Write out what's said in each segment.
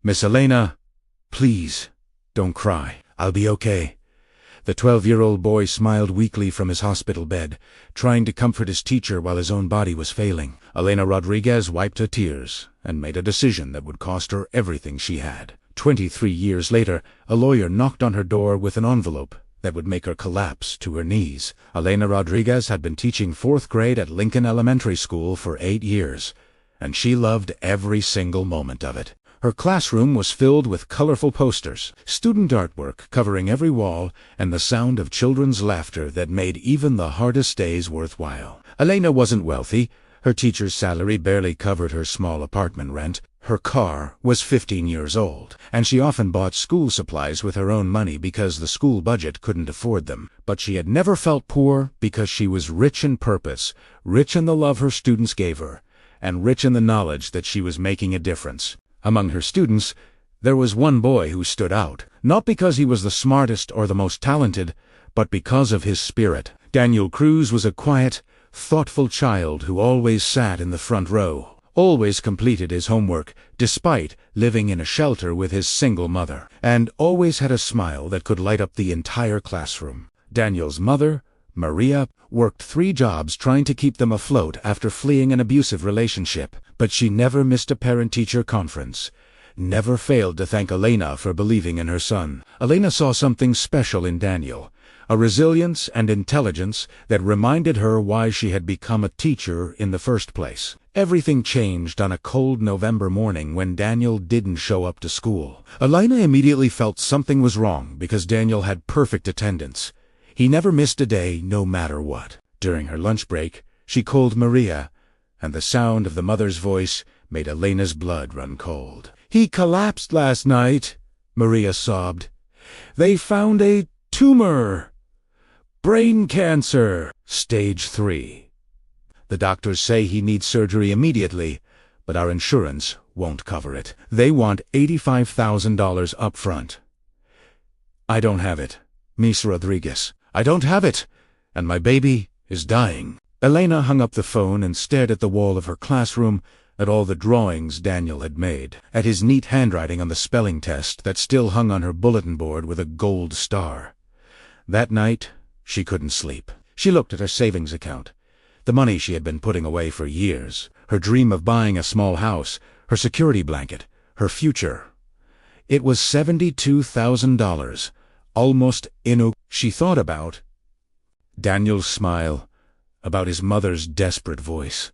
"Miss Elena, please, don't cry. I'll be okay." The 12-year-old boy smiled weakly from his hospital bed, trying to comfort his teacher while his own body was failing. Elena Rodriguez wiped her tears and made a decision that would cost her everything she had. 23 years later, a lawyer knocked on her door with an envelope that would make her collapse to her knees. Elena Rodriguez had been teaching 4th grade at Lincoln Elementary School for 8 years, and she loved every single moment of it. Her classroom was filled with colorful posters, student artwork covering every wall, and the sound of children's laughter that made even the hardest days worthwhile. Elena wasn't wealthy. Her teacher's salary barely covered her small apartment rent. Her car was 15 years old, and she often bought school supplies with her own money because the school budget couldn't afford them. But she had never felt poor because she was rich in purpose, rich in the love her students gave her, and rich in the knowledge that she was making a difference. Among her students, there was one boy who stood out, not because he was the smartest or the most talented, but because of his spirit. Daniel Cruz was a quiet, thoughtful child who always sat in the front row, always completed his homework, despite living in a shelter with his single mother, and always had a smile that could light up the entire classroom. Daniel's mother, Maria, worked 3 jobs trying to keep them afloat after fleeing an abusive relationship, but she never missed a parent-teacher conference, never failed to thank Elena for believing in her son. Elena saw something special in Daniel, a resilience and intelligence that reminded her why she had become a teacher in the first place. Everything changed on a cold November morning when Daniel didn't show up to school. Elena immediately felt something was wrong because Daniel had perfect attendance. He never missed a day, no matter what. During her lunch break, she called Maria, and the sound of the mother's voice made Elena's blood run cold. "He collapsed last night," Maria sobbed. "They found a tumor. Brain cancer. Stage 3. The doctors say he needs surgery immediately, but our insurance won't cover it. They want $85,000 up front." "I don't have it, Miss Rodriguez. I don't have it, and my baby is dying." Elena hung up the phone and stared at the wall of her classroom, at all the drawings Daniel had made, at his neat handwriting on the spelling test that still hung on her bulletin board with a gold star. That night, she couldn't sleep. She looked at her savings account, the money she had been putting away for years, her dream of buying a small house, her security blanket, her future. It was $72,000, almost enough. She thought about Daniel's smile, about his mother's desperate voice,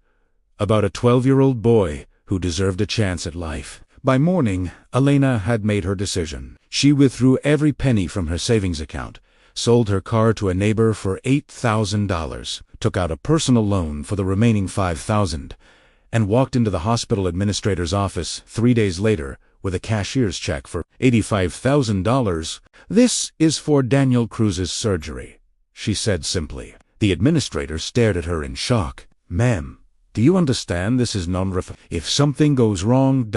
about a 12-year-old boy who deserved a chance at life. By morning, Elena had made her decision. She withdrew every penny from her savings account, sold her car to a neighbor for $8,000, took out a personal loan for the remaining $5,000, and walked into the hospital administrator's office 3 days later with a cashier's check for $85,000. "This is for Daniel Cruz's surgery," she said simply. The administrator stared at her in shock. "Ma'am, do you understand this is non-refundable? If something goes wrong, ...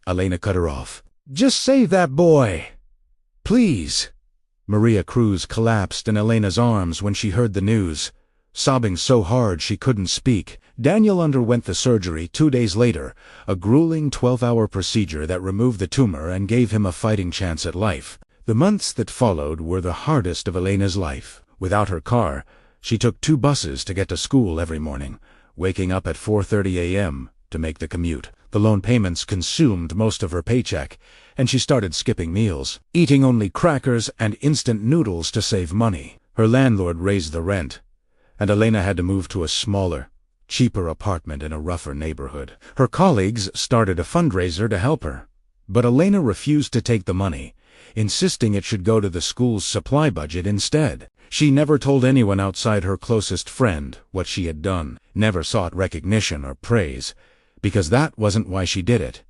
Elena cut her off. "Just save that boy, please." Maria Cruz collapsed in Elena's arms when she heard the news, sobbing so hard she couldn't speak. Daniel underwent the surgery 2 days later, a grueling 12-hour procedure that removed the tumor and gave him a fighting chance at life. The months that followed were the hardest of Elena's life. Without her car, she took 2 buses to get to school every morning, waking up at 4:30 a.m. to make the commute. The loan payments consumed most of her paycheck, and she started skipping meals, eating only crackers and instant noodles to save money. Her landlord raised the rent, and Elena had to move to a smaller, cheaper apartment in a rougher neighborhood. Her colleagues started a fundraiser to help her, but Elena refused to take the money, insisting it should go to the school's supply budget instead. She never told anyone outside her closest friend what she had done, never sought recognition or praise, because that wasn't why she did it.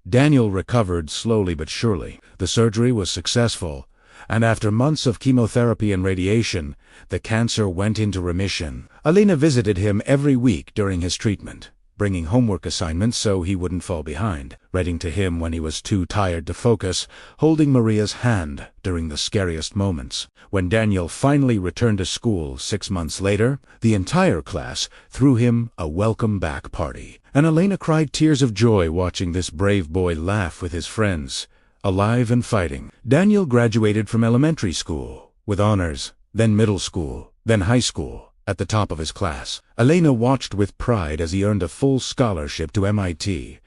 Daniel recovered slowly but surely. The surgery was successful, and after months of chemotherapy and radiation, the cancer went into remission. Elena visited him every week during his treatment, bringing homework assignments so he wouldn't fall behind, writing to him when he was too tired to focus, holding Maria's hand during the scariest moments. When Daniel finally returned to school 6 months later, the entire class threw him a welcome back party, and Elena cried tears of joy watching this brave boy laugh with his friends, alive and fighting. Daniel graduated from elementary school with honors, then middle school, then high school, at the top of his class. Elena watched with pride as he earned a full scholarship to MIT,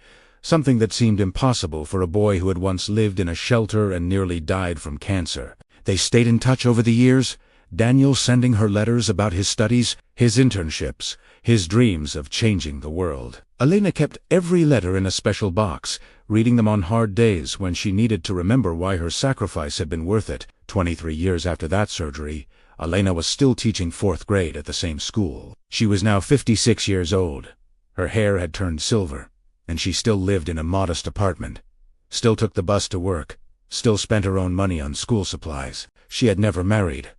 something that seemed impossible for a boy who had once lived in a shelter and nearly died from cancer. They stayed in touch over the years, Daniel sending her letters about his studies, his internships, his dreams of changing the world. Elena kept every letter in a special box, reading them on hard days when she needed to remember why her sacrifice had been worth it. 23 years after that surgery, Elena was still teaching 4th grade at the same school. She was now 56 years old. Her hair had turned silver, and she still lived in a modest apartment, still took the bus to work, still spent her own money on school supplies. She had never married,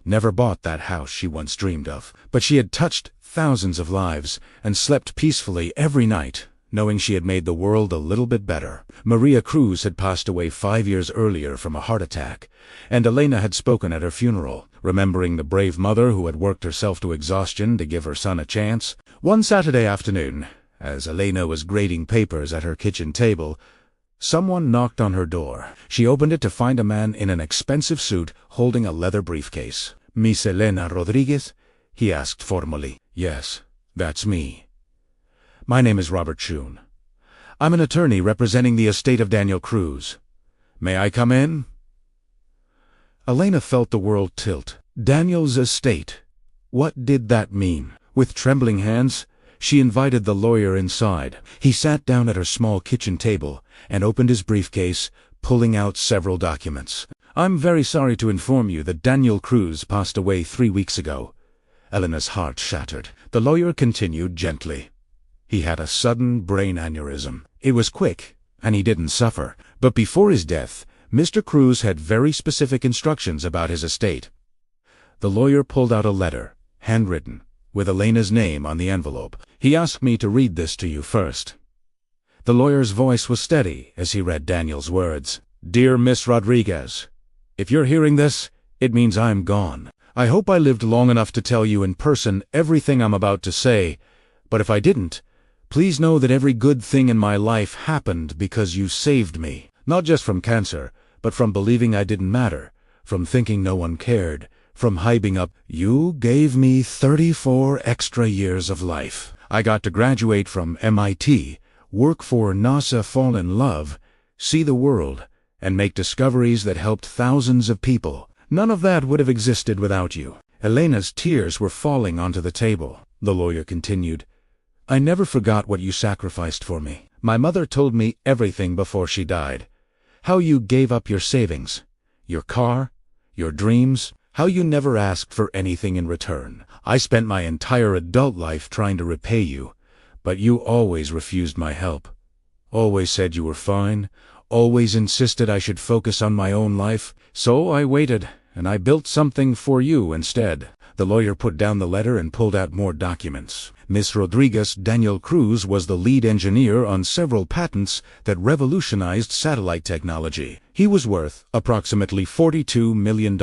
never bought that house she once dreamed of, but she had touched thousands of lives and slept peacefully every night, knowing she had made the world a little bit better. Maria Cruz had passed away 5 years earlier from a heart attack, and Elena had spoken at her funeral, remembering the brave mother who had worked herself to exhaustion to give her son a chance. One Saturday afternoon, as Elena was grading papers at her kitchen table, someone knocked on her door. She opened it to find a man in an expensive suit holding a leather briefcase. "Miss Elena Rodriguez?" he asked formally. "Yes, that's me. My name is Robert Schoon. I'm an attorney representing the estate of Daniel Cruz. May I come in?" Elena felt the world tilt. Daniel's estate. What did that mean? With trembling hands, she invited the lawyer inside. He sat down at her small kitchen table and opened his briefcase, pulling out several documents. "I'm very sorry to inform you that Daniel Cruz passed away 3 weeks ago." Elena's heart shattered. The lawyer continued gently. "He had a sudden brain aneurysm. It was quick, and he didn't suffer. But before his death, Mr. Cruz had very specific instructions about his estate." The lawyer pulled out a letter, handwritten, with Elena's name on the envelope. "He asked me to read this to you first." The lawyer's voice was steady as he read Daniel's words. "Dear Miss Rodriguez, if you're hearing this, it means I'm gone. I hope I lived long enough to tell you in person everything I'm about to say, but if I didn't, please know that every good thing in my life happened because you saved me, not just from cancer, but from believing I didn't matter, from thinking no one cared, from hyping up. You gave me 34 extra years of life. I got to graduate from MIT, work for NASA, fall in love, see the world, and make discoveries that helped thousands of people. None of that would have existed without you." Elena's tears were falling onto the table. The lawyer continued, "I never forgot what you sacrificed for me. My mother told me everything before she died. How you gave up your savings, your car, your dreams, how you never asked for anything in return. I spent my entire adult life trying to repay you, but you always refused my help. Always said you were fine, always insisted I should focus on my own life. So I waited, and I built something for you instead." The lawyer put down the letter and pulled out more documents. Miss Rodriguez, Daniel Cruz was the lead engineer on several patents that revolutionized satellite technology. He was worth approximately $42 million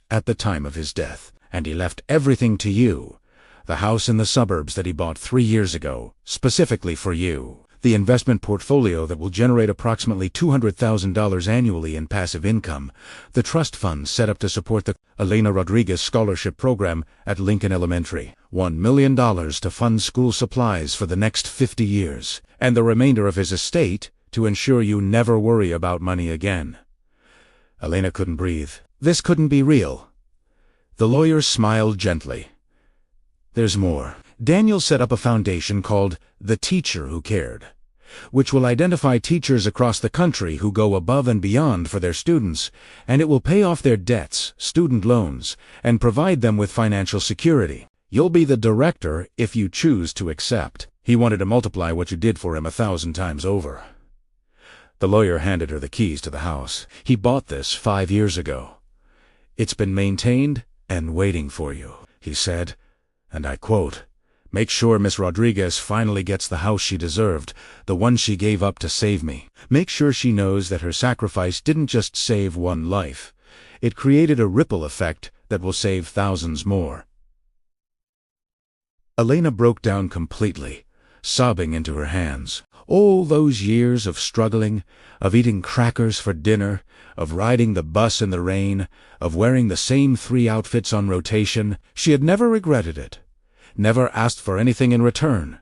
at the time of his death, and he left everything to you. The house in the suburbs that he bought 3 years ago, specifically for you. The investment portfolio that will generate approximately $200,000 annually in passive income. The trust fund set up to support the Elena Rodriguez Scholarship Program at Lincoln Elementary. $1 million to fund school supplies for the next 50 years. And the remainder of his estate to ensure you never worry about money again. Elena couldn't breathe. This couldn't be real. The lawyer smiled gently. "There's more. Daniel set up a foundation called The Teacher Who Cared, which will identify teachers across the country who go above and beyond for their students, and it will pay off their debts, student loans, and provide them with financial security. You'll be the director if you choose to accept." He wanted to multiply what you did for him 1,000 times over. The lawyer handed her the keys to the house. "He bought this 5 years ago. It's been maintained and waiting for you," he said, and I quote, Make sure Miss Rodriguez finally gets the house she deserved, the one she gave up to save me. Make sure she knows that her sacrifice didn't just save one life. It created a ripple effect that will save thousands more." Elena broke down completely, sobbing into her hands. All those years of struggling, of eating crackers for dinner, of riding the bus in the rain, of wearing the same 3 outfits on rotation, she had never regretted it, never asked for anything in return.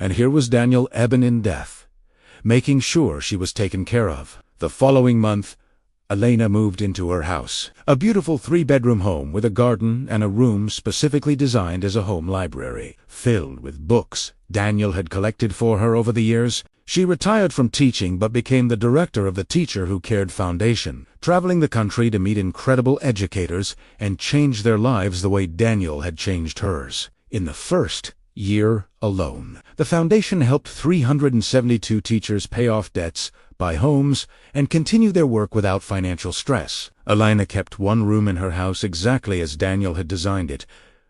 And here was Daniel Eben in death, making sure she was taken care of. The following month, Elena moved into her house, a beautiful 3-bedroom home with a garden and a room specifically designed as a home library, filled with books Daniel had collected for her over the years. She retired from teaching but became the director of the Teacher Who Cared Foundation, traveling the country to meet incredible educators and change their lives the way Daniel had changed hers. In the first year alone, the foundation helped 372 teachers pay off debts, buy homes, and continue their work without financial stress. Elena kept one room in her house exactly as Daniel had designed it,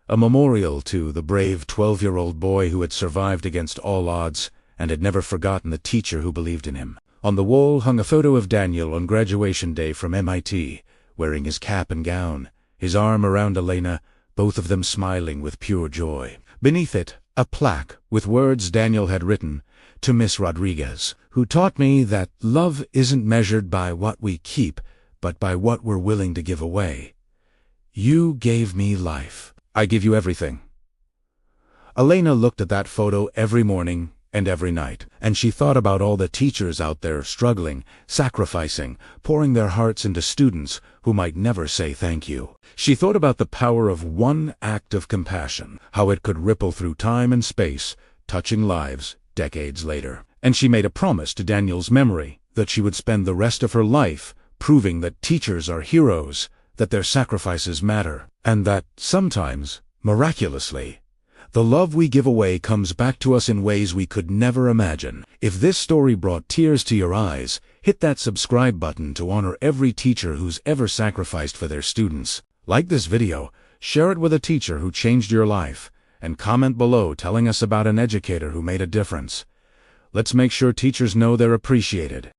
a memorial to the brave 12-year-old boy who had survived against all odds and had never forgotten the teacher who believed in him. On the wall hung a photo of Daniel on graduation day from MIT, wearing his cap and gown, his arm around Elena, both of them smiling with pure joy. Beneath it, a plaque with words Daniel had written, "To Miss Rodriguez, who taught me that love isn't measured by what we keep, but by what we're willing to give away. You gave me life. I give you everything." Elena looked at that photo every morning and every night, and she thought about all the teachers out there struggling, sacrificing, pouring their hearts into students who might never say thank you. She thought about the power of one act of compassion, how it could ripple through time and space, touching lives decades later. And she made a promise to Daniel's memory that she would spend the rest of her life proving that teachers are heroes, that their sacrifices matter, and that sometimes, miraculously, the love we give away comes back to us in ways we could never imagine. If this story brought tears to your eyes, hit that subscribe button to honor every teacher who's ever sacrificed for their students. Like this video, share it with a teacher who changed your life, and comment below telling us about an educator who made a difference. Let's make sure teachers know they're appreciated.